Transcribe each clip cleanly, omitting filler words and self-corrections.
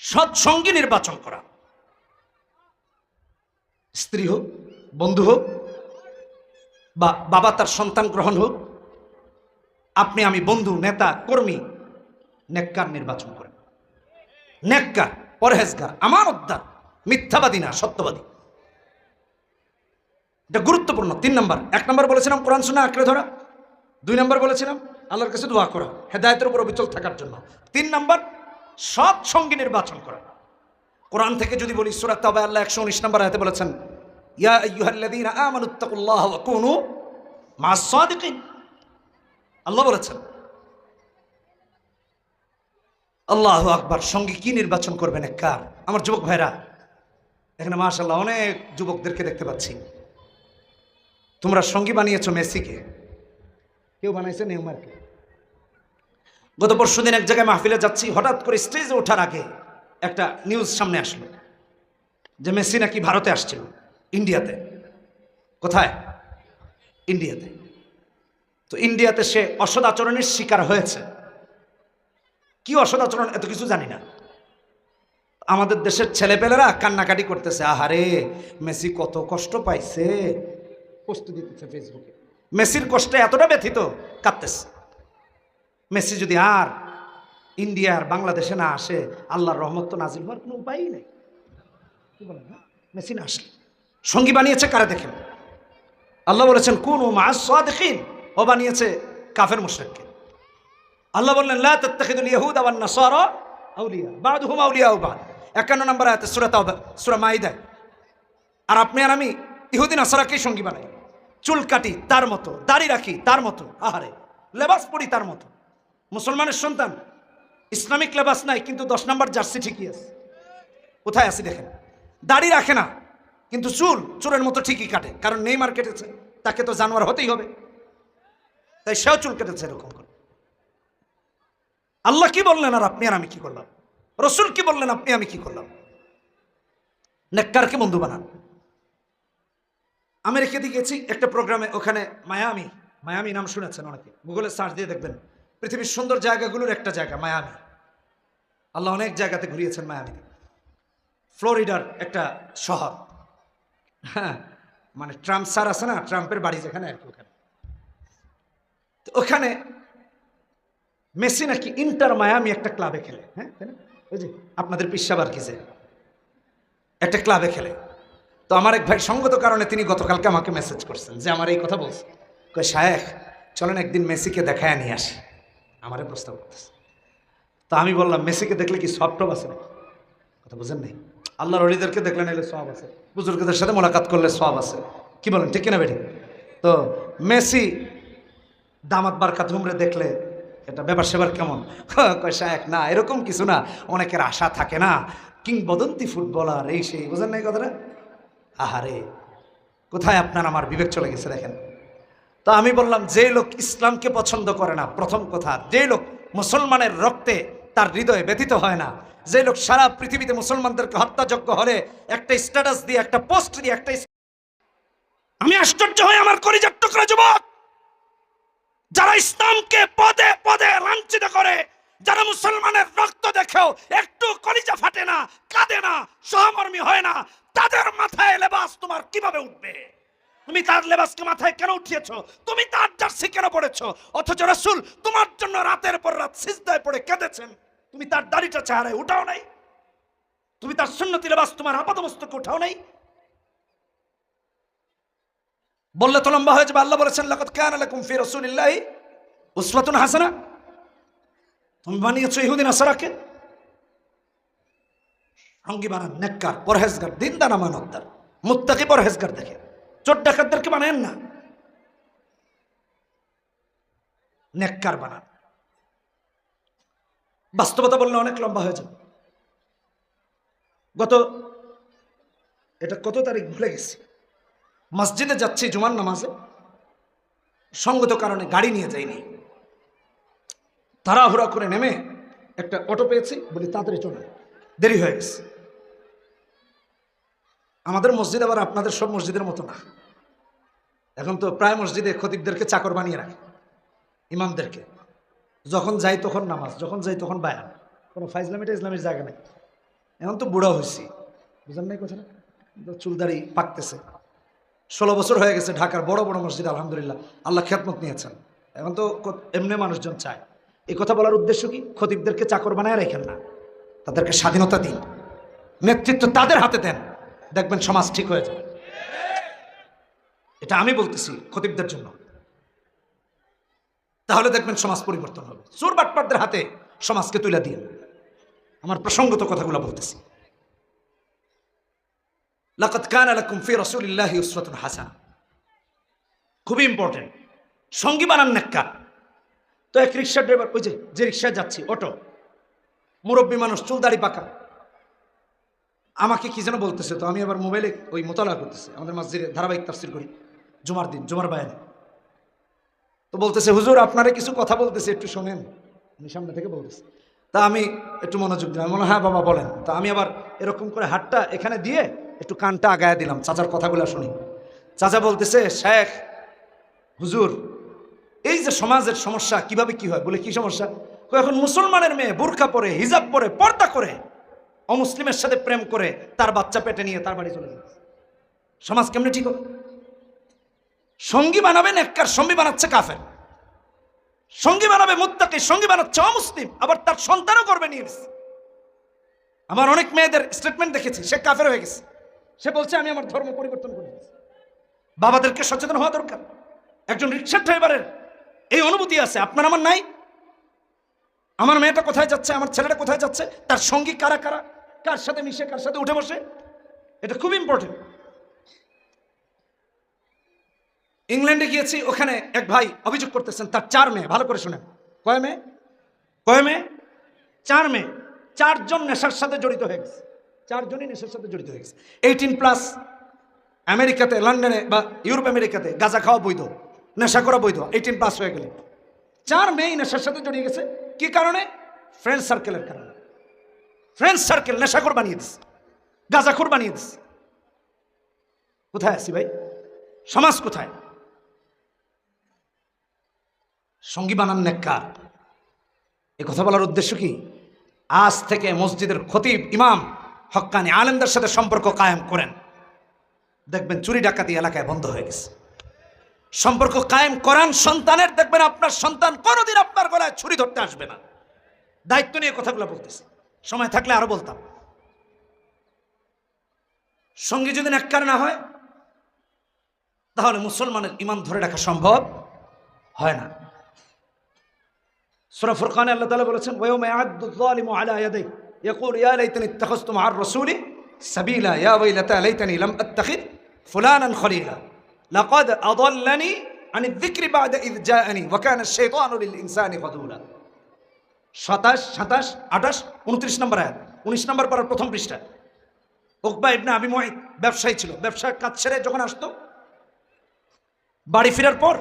সৎসঙ্গী নির্বাচন করা, স্ত্রী হোক, বন্ধু হোক, বা বাবা তার সন্তান গ্রহণ হোক, আপনি আমি বন্ধু, নেতা, কর্মী, নেককার নির্বাচন করেন। নেককার, পরহেজগার, আমানতদার, মিথ্যাবাদী না, সত্যবাদী। এটা গুরুত্বপূর্ণ। 3 নম্বর। 1 নম্বর বলেছিলাম কোরআন সুন্নাহ আঁকড়ে ধরা। 2 নম্বর বলেছিলাম আল্লাহর কাছে দোয়া করা, হেদায়েতের উপর অবিচল থাকার জন্য। 3 নম্বর, সৎ সঙ্গী নির্বাচন করা। কোরআন থেকে যদি বলি, সূরা তাওবা আল্লাহ 119 নম্বর আয়াতে বলেছেন, ইয়া আইয়ুহাল্লাযীনা আমানুত্তাকুল্লাহ ওয়া কুনু মা'আস সাদিকিন। আল্লাহ বলেছেন, আল্লাহু আকবার। সঙ্গী কি নির্বাচন করবেন? নেককার। আমার যুবক ভাইরা, এখানে মাশাআল্লাহ অনেক যুবকদেরকে দেখতে পাচ্ছি। তোমরা সঙ্গী বানিয়েছো মেসিকে, কেউ বানাইছে নেইমারকে। গত পরশুদিন এক জায়গায় মাহফিলে যাচ্ছি, হঠাৎ করে স্টেজে ওঠার আগে একটা নিউজ সামনে আসলো যে মেসি নাকি ভারতে আসছিল, ইন্ডিয়াতে। কোথায়? ইন্ডিয়াতে। তো ইন্ডিয়াতে সে অসদাচরণের শিকার হয়েছে। কি অসদাচরণ এত কিছু জানি না। আমাদের দেশের ছেলেপেলেরা কান্নাকাটি করতেছে, আহারে মেসি কত কষ্ট পাইছে, পোস্ট দিতেছে ফেসবুকে। মেসির কষ্টে এতটা ব্যথিত, কাঁদতেছে। মেসি যদি আর ইন্ডিয়ার বাংলাদেশে না আসে, আল্লাহর রহমত তো নাজিল হওয়ার কোনো উপায়ই নেই। কি বলেন না? মেসি না আসলে সঙ্গী বানিয়েছে কারে দেখেন? আল্লাহ বলেছেন কুনু মা'আস সাদিকিন। ও বানিয়েছে কাফের মুশরিককে। আল্লাহ বললেন লা তাত্তাখিদুল ইয়াহুদা ওয়ান নাসারা আউলিয়া বা'দুহুম আউলিয়াউ বা'দ। 51 নম্বর আয়াতে সূরা তাওবা, সূরা মাইদায়। আর আপনি আর আমি ইহুদি নাসারাকেই সঙ্গী বানাই। চুল কাটি তার মতো, দাড়ি রাখি তার মতো, আহারে লেবাস পরি তার মতো। মুসলমানের সন্তান, ইসলামিক লেবাস নাই কিন্তু 10 নম্বর জার্সি ঠিকই আছে। কোথায় আছি দেখেন? দাড়ি রাখে না কিন্তু চুলের মতো ঠিকই কাটে, কারণ নেইমার কেটেছে, তাকে তো জানোয়ার হতেই হবে, তাই সেও চুল কেটেছে এরকম করে। আল্লাহ কি বললেন আর আপনি আর আমি কি করলাম? রসুল কি বললেন, আপনি আমি কি করলাম? নেককারকে বন্ধু বানান। আমেরিকাতে গেছি একটা প্রোগ্রামে, ওখানে মায়ামি নাম শুনেছেন অনেকে, গুগলে সার্চ দিয়ে দেখবেন। পৃথিবীর সুন্দর জায়গাগুলোর একটা জায়গা মায়ামি। আল্লাহ অনেক জায়গাতে ঘুরিয়েছেন মায়ামিতে। ফ্লোরিডার একটা শহর। হ্যাঁ, মানে ট্রাম্প স্যার আছে না, ট্রাম্পের বাড়ি যেখানে আর কি, ওখানে। তো ওখানে মেসি নাকি ইন্টার মায়ামি একটা ক্লাবে খেলে। হ্যাঁ, তাই না? ওই যে আপনাদের পিসাবার কি যে একটা ক্লাবে খেলে। তো আমার এক ভাই সঙ্গত কারণে তিনি গতকালকে আমাকে মেসেজ করছেন যে আমার এই কথা বলছে, কই শায়েখ চলেন একদিন মেসিকে দেখায় নিয়ে আসি, আমারে প্রস্তাব করতেছে। তো আমি বললাম মেসিকে দেখলে কি সব টপ আছে নাকি? কথা বুঝেন নাই? আল্লাহর ওলিদেরকে দেখলে নিলে সওয়াব আছে, বুজুর্গদের সাথে মোলাকাত করলে সওয়াব আছে। কি বলেন, ঠিক কিনা বেঠিক? তো মেসি দামাত বারকাত হুমরে দেখলে এটা ব্যাপার সেবার কেমন? কয় শায়েখ না এরকম কিছু না, অনেকের আশা থাকে না, কিংবদন্তি ফুটবলার এই সেই, বুঝেন নাই কথাটা? আহারে কোথায় আপনার আমার বিবেক চলে গেছে দেখেন। তো আমি বললাম যে লোক ইসলামকে পছন্দ করে না, প্রথম কথা, যে লোক মুসলমানের রক্তে তার হৃদয়ে ব্যথিত হয় না, যে লোক সারা পৃথিবীতে মুসলমানদেরকে হত্যাযজ্ঞ হলে একটা স্ট্যাটাস দিয়ে, একটা পোস্ট দিয়ে, আমি আশ্চর্য হই আমার কলিজার টুকরা যুবক যারা ইসলামকে পদে পদে লাঞ্ছিত করে, যারা মুসলমানের রক্ত দেখেও একটু কলিজা ফাটে না, কাঁদে না, সহমর্মী হয় না, তাদের মাথায় লেবাস তোমার কিভাবে উঠবে? তুমি তার লেবাসকে মাথায় কেন উঠিয়েছো? তুমি তার জার্সি কেন পড়েছো? অথচ রাসূল তোমার জন্য রাতের পর রাত সিজদায় পড়ে কেঁদেছেন, তুমি তার দাড়িটা চেহারায় উঠাও নাই, তুমি তার সুন্নতি লেবাস তোমার আপাদমস্তকে উঠাও নাই। বললে তো লম্বা হয়ে যাবে। আল্লাহ বলেছেন লাকাদ কানা লাকুম ফি রাসূলিল্লাহি উসওয়াতুন হাসানাহ। তুমি বানিয়েছো ইহুদি নাসারাকে সঙ্গী বানান। নেককার, পরহেজগার, দিনদার, আমানতদার, মুত্তাকি, পরহেজগার দেখে চোর ডাকাতদেরকে বানায়েন না, নেককার বানান। বাস্তবতা বললে অনেক লম্বা হয়ে যাবে। এটা কত তারিখ ভুলে গেছি, মসজিদে যাচ্ছি জুমার নামাজে, সঙ্গত কারণে গাড়ি নিয়ে যাইনি, তাড়াহুড়া করে নেমে একটা অটো পেয়েছি, বলি তাড়াতাড়ি চলে, দেরি হয়ে গেছে। আমাদের মসজিদ আবার আপনাদের সব মসজিদের মতো না। এখন তো প্রায় মসজিদে খতিবদেরকে চাকর বানিয়ে রাখে, ইমামদেরকে। যখন যাই তখন নামাজ, যখন যাই তখন বায়ান, কোনো ফাইজলামিটা ইসলামের জায়গা নেই। এখন তো বুড়া হয়েছি, বুঝলেন নাই কথাটা, চুলদাড়ি পাকতেছে। 16 বছর হয়ে গেছে, ঢাকার বড় বড় মসজিদ আলহামদুলিল্লাহ আল্লাহ খেদমত নিয়েছেন। এখন তো এমনি মানুষজন চায়। এই কথা বলার উদ্দেশ্য কি? খতিবদেরকে চাকর বানায় রেখেন না, তাদেরকে স্বাধীনতা দিন, নেতৃত্ব তাদের হাতে দেন, দেখবেন সমাজ ঠিক হয়ে যাবে। এটা আমি বলতেছি খতিবদের জন্য, তাহলে দেখবেন সমাজ পরিবর্তন হবে। চোর বাটপারদের হাতে সমাজকে তুলে দিন। আমার প্রসঙ্গত কথাগুলো বলতেছি। লাকাদ কানা লাকুম ফি রাসূলিল্লাহি উসওয়াতুন হাসানাহ, খুবই ইম্পর্টেন্ট। সঙ্গী বানান নেককার। তো এক রিক্সা ড্রাইভার, ওই যে রিক্সায় যাচ্ছি, অটো, মুরব্বী মানুষ, চুল দাড়ি পাকা, আমাকে কি যেন বলতেছে। তো আমি আবার মোবাইলে ওই মোতালা করতেছি, আমাদের মসজিদে ধারাবাহিক তাফসীর করি জুমার দিন, জুমার বায়ানে। তো বলতেছে, হুজুর আপনারা কিছু কথা বলতেছে, একটু শোনেন। আমি সামনে থেকে বলতেছি, তা আমি একটু মনোযোগ দিলাম, মনে হ্যাঁ বাবা বলেন। তা আমি আবার এরকম করে হাতটা এখানে দিয়ে একটু কানটা আগায় দিলাম, চাচার কথাগুলো শুনি। চাচা বলতেছে, শেখ হুজুর, এই যে সমাজের সমস্যা কিভাবে কি হয়, বলে কি সমস্যা? এখন মুসলমানের মেয়ে বোরকা পরে, হিজাব পরে, পর্দা করে, অমুসলিমের সাথে প্রেম করে, তার বাচ্চা পেটে নিয়ে তার বাড়ি চলে যাচ্ছে। সমাজ কেমনে ঠিক হবে? সঙ্গী বানাবে নেককার, সঙ্গী বানাচ্ছে কাফের। সঙ্গী বানাবে মুত্তাকি, সঙ্গী বানাচ্ছে অমুসলিম, আবার তার সন্তানও করবে নিয়ে। আমার অনেক মেয়েদের স্টেটমেন্ট দেখেছি, সে কাফের হয়ে গেছে, সে বলছে আমি আমার ধর্ম পরিবর্তন করে দিয়েছি। বাবাদেরকে সচেতন হওয়া দরকার। একজন রিক্সা ড্রাইভারের এই অনুভূতি আছে, আপনার আমার নাই। আমার মেয়েটা কোথায় যাচ্ছে, আমার ছেলেটা কোথায় যাচ্ছে, তার সঙ্গী কারা কারা, কার সাথে মিশে, কার সাথে উঠে বসে, এটা খুব ইম্পর্টেন্ট। ইংল্যান্ডে গিয়েছি, ওখানে এক ভাই অভিযোগ করতেছেন তার 4 মেয়ে, ভালো করে শুনেন, কয় মেয়ে? 4 মেয়ে, 4 জন নেশার সাথে জড়িত হয়ে গেছে। 4 জনই নেশার সাথে জড়িত হয়ে গেছে। 18+। আমেরিকাতে, লন্ডনে বা ইউরোপ আমেরিকাতে গাঁজা খাওয়া বৈধ, নেশা করা বৈধ 18+ হয়ে গেলে। 4 মেয়ে নেশার সাথে জড়িয়ে গেছে। কি কারণে? ফ্রেন্ড সার্কেলের কারণে। ফ্রেন্ড সার্কেল নেশাখোর বানিয়ে দিচ্ছে, গাঁজাখোর বানিয়ে দিচ্ছে। কোথায় আছি ভাই? সমাজ কোথায়? সঙ্গী বানান নেককার। এ কথা বলার উদ্দেশ্য কি? আজ থেকে মসজিদের খতিব, ইমাম, হক্কানি আলেমদের সাথে সম্পর্ক কায়েম করেন, দেখবেন চুরি ডাকাতি এলাকায় বন্ধ হয়ে গেছে। সম্পর্ক কায়েম করান সন্তানের, দেখবেন আপনার সন্তান কোনোদিন আপনার গলায় ছুরি ধরতে আসবে না। দায়িত্ব নিয়ে কথাগুলো বলতেছি, সময় থাকলে আরো বলতাম। সঙ্গী যদি নেককার না হয়, তাহলে মুসলমানের ঈমান ধরে রাখা সম্ভব হয় না। সূরা ফুরকানে আল্লাহ তাআলা বলেছেন, ওয়ায়াউমা ইয়া'আদ্দু যালিমু আলা ইয়াদাইহি ইয়াকুলু ইয়া লাইতানি ইত্তাখাযতু মা'আর রাসূলি সাবিলা ইয়া ওয়াইলাতা লাইতানি লাম আত্তাখিয ফুলানান খলিলা লাকাদ আযাল্লানি আনি যিকরি বা'দা ইয জাআনি ওয়া কানা আশ-শাইতানু লিল ইনসানি খাযুলা। 27, 27, 28, 29 নম্বর আয়াত, 19 নম্বর পারার প্রথম পৃষ্ঠা। উকবা ইবনে আবি মুঈত ব্যবসায়ী ছিল। ব্যবসার কাজ ছেড়ে যখন আসতো, বাড়ি ফেরার পর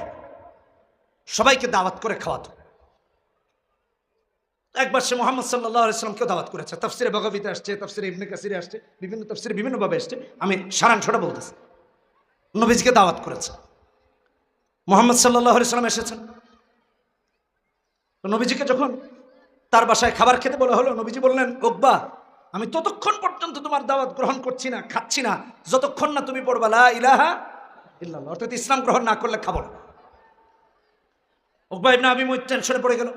সবাইকে দাওয়াত করে খাওয়াতো। একবার সে মুহাম্মদ সাল্লাল্লাহু আলাইহি ওয়াসাল্লামকে দাওয়াত করেছে। তাফসিরে বাগাবীতে আসছে, তাফসিরে ইবনে কাসিরে আসছে, বিভিন্ন তাফসিরে বিভিন্নভাবে আসছে। আমি সারাংশটা বলতেছি। নবীজিকে দাওয়াত করেছে, মুহাম্মদ সাল্লাল্লাহু আলাইহি ওয়াসাল্লাম এসেছেন। তো নবীজিকে যখন তার বাসায় খাবার খেতে বলা হলো, নবীজি বললেন, উকবা, আমি ততক্ষণ পর্যন্ত তোমার দাওয়াত গ্রহণ করছি না, খাচ্ছি না, যতক্ষণ না তুমি পড়বা লা ইলাহা ইল্লাল্লাহ, অর্থাৎ ইসলাম গ্রহণ না করলে খাবো না। উকবা ইবনে আবি মুঈত টেনশনে পড়ে গেল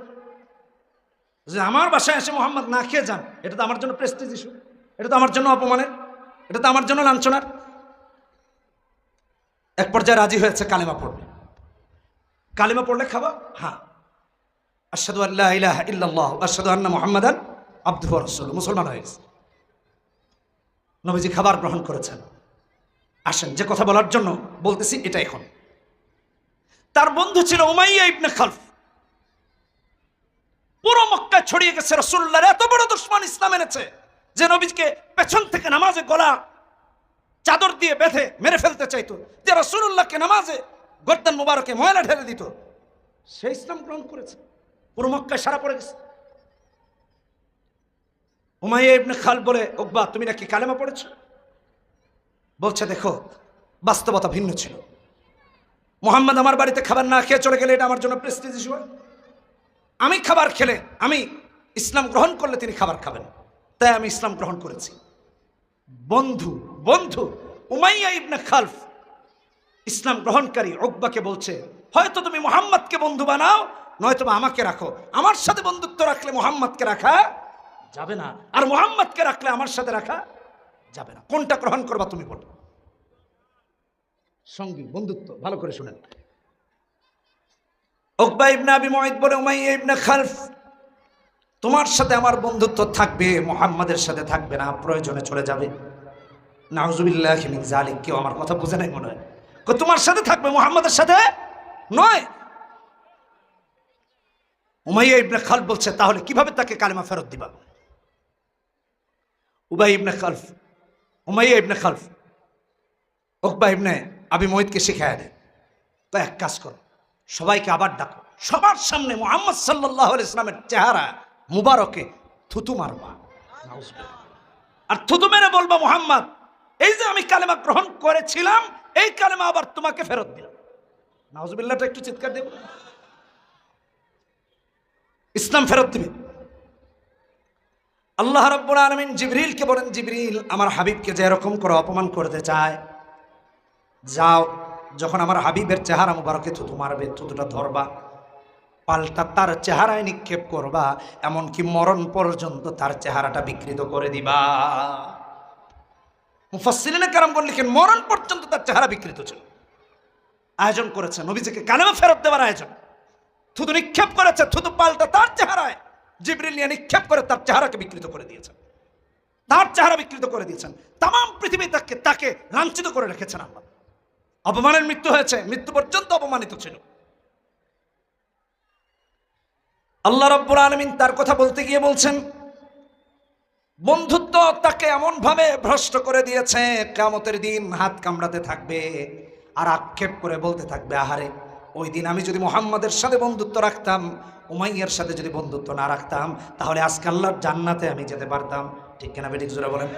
যে আমার বাসায় এসে মোহাম্মদ না খেয়ে যান, এটা তো আমার জন্য প্রেস্টিজ ইস্যু, এটা তো আমার জন্য অপমানের, এটা তো আমার জন্য লাঞ্ছনার। এক পর্যায়ে রাজি হয়েছে কালেমা পড়বে। কালেমা পড়লে খাবা? হ্যাঁ, আশহাদু আল্লা ইলাহা ইল্লাল্লাহ ওয়া আশহাদু আন্না মুহাম্মাদান আবদুহু ওয়া রাসূলুহু, মুসলমান হয়ে গেছে। নবীজি খাবার গ্রহণ করেছেন। আসেন, যে কথা বলার জন্য বলতেছি এটা এখন। তার বন্ধু ছিল উমাইয়া ইবনে খালফ। পুরো মক্কা ছড়িয়ে গেছে রাসূলুল্লাহর এত বড় দুশমন ইসলাম এনেছে যে নবীকে পেছন থেকে নামাজে গলা চাদর দিয়ে বেঁধে মেরে ফেলতে চাইতো, যে রাসূলুল্লাহকে নামাজে গর্দান মুবারকে ময়লা ঢেলে দিত। সে ইসলাম গ্রহণ করেছে, পুরো মক্কায় সারা পড়ে গেছে। উমাইয়া ইবনে খালফ বলে, উকবা তুমি নাকি কালেমা পড়েছ? বলছে, দেখো বাস্তবতা ভিন্ন ছিল। মুহাম্মদ আমার বাড়িতে খাবার না খেয়ে চলে গেলে এটা আমার জন্য প্রেস্টিজ ইস্যু। আমি খাবার খেলে, আমি ইসলাম গ্রহণ করলে তিনি খাবার খাবেন। তাই আমি ইসলাম গ্রহণ করেছি। বন্ধু বন্ধু উমাইয়া ইবনে খালফ ইসলাম গ্রহণকারী উকবাকে বলছে, হয়তো তুমি মুহাম্মদকে বন্ধু বানাও, নয়তো আমাকে রাখো। আমার সাথে বন্ধুত্ব রাখলে মুহাম্মদকে রাখা যাবে না, আর মুহাম্মদকে রাখলে আমার সাথে রাখা যাবে না। কোনটা গ্রহণ করবা তুমি বলো? সঙ্গী বন্ধুত্ব ভালো করে শুনেন। উকবা ইবনে আবি মুআইদ বলে, উমাইয়া ইবনে খালফ, তোমার সাথে আমার বন্ধুত্ব থাকবে, মুহাম্মাদের সাথে থাকবে না, প্রয়োজনে চলে যাবে। নাউজুবিল্লাহি মিন যালিক। কেউ আমার কথা বুঝে নাই মনে হয়। তোমার সাথে থাকবে, মুহাম্মাদের সাথে নয়। উমাইয়া ইবনে খালফ বলছে, তাহলে কিভাবে তাকে কালেমা ফেরত দিবা? উমাইয়া ইবনে খালফ উকবা ইবনে আবি মুআইদকে শিখায় দেয়, তো এক কাজ করো, সবাইকে আবার ডাকো, সবার সামনে মুহাম্মদ সাল্লাল্লাহু আলাইহি ওয়াসাল্লামের চেহারা মুবারকে থুতু মারবা, আর থুতু মেরে বলবা, মুহাম্মদ, এই যে আমি কালেমা গ্রহণ করেছিলাম, এই কালেমা আবার তোমাকে ফেরত দিলাম। নাউজুবিল্লাহটা একটু চিৎকার দেব। ইসলাম ফেরত দিবে। আল্লাহ রাব্বুল আলামিন জিবরিলকে বলেন, জিবরিল, আমার হাবিবকে যে এরকম করে অপমান করতে চায়, যাও, যখন আমার হাবিবের চেহারা মুবারকে থুতু মারবে, থুতুটা ধরবা, পাল্টা তার চেহারায় নিক্ষেপ করবা, এমনকি মরণ পর্যন্ত তার চেহারাটা বিকৃত করে দিবা। মুফাসসিরিনে কেরামগণ লিখেন, মরণ পর্যন্ত তার চেহারা বিকৃত ছিল। আয়োজন করেছে নবীজিকে কালেমা ফেরত দেওয়ার আয়োজন। থুতু নিক্ষেপ করেছে, থুতু পাল্টা তার চেহারায় জিবরিল নিয়ে নিক্ষেপ করে তার চেহারাকে বিকৃত করে দিয়েছেন, তার চেহারা বিকৃত করে দিয়েছেন। তামাম পৃথিবী তাকে লাঞ্ছিত করে রেখেছেন আল্লাহ। অপমানের মৃত্যু হয়েছে, মৃত্যু পর্যন্ত অপমানিত ছিল। আল্লাহ রাব্বুল আলামিন তার কথা বলতে গিয়ে বলছেন, বন্ধুত্ব তাকে এমন ভাবে ভ্রষ্ট করে দিয়েছে, কিয়ামতের দিন হাত কামড়াতে থাকবে আর আক্ষেপ করে বলতে থাকবে, আহারে, ওই দিন আমি যদি মুহাম্মাদের সাথে বন্ধুত্ব রাখতাম, উমাইয়ার সাথে যদি বন্ধুত্ব না রাখতাম, তাহলে আজকে আল্লাহর জান্নাতে আমি যেতে পারতাম। ঠিক কিনা বেঠিক জোরে বলেন?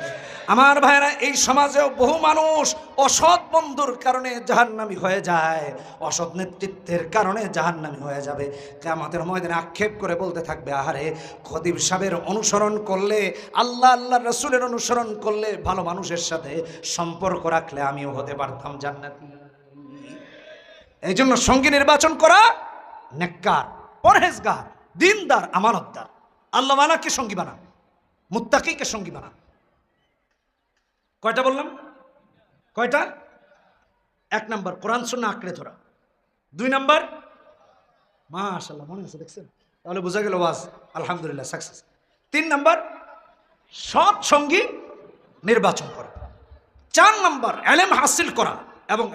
আমার ভাইরা, এই সমাজেও বহু মানুষ অসৎ বন্ধুর কারণে জাহান্নামী হয়ে যায়, অসৎ নেতৃত্বের কারণে জাহান্নামী হয়ে যাবে। কিয়ামতের ময়দানে আক্ষেপ করে বলতে থাকবে, আহারে, খতিব সাহেবের অনুসরণ করলে, আল্লাহর রাসূলের অনুসরণ করলে, ভালো মানুষের সাথে সম্পর্ক রাখলে আমিও হতে পারতাম জান্নাতি। এই জন্য সঙ্গী নির্বাচন করা, নেককার, পরহেজগার, দিনদার, আমানতদার, আল্লাহ মানাকে সঙ্গী বানা, মুত্তাকিকে সঙ্গী বানা। কয়টা বললাম? কয়টা? 1 নাম্বার কোরআন সুন্নাহ আঁকড়ে ধরা। 2 নাম্বার, মাশাআল্লাহ, মনে আছে, দেখছেন? তাহলে বোঝা গেল ওয়াজ আলহামদুলিল্লাহ সাকসেস। 3 নাম্বার, সৎ সঙ্গী নির্বাচন করা। 4 নাম্বার, ইলম হাসিল করা এবং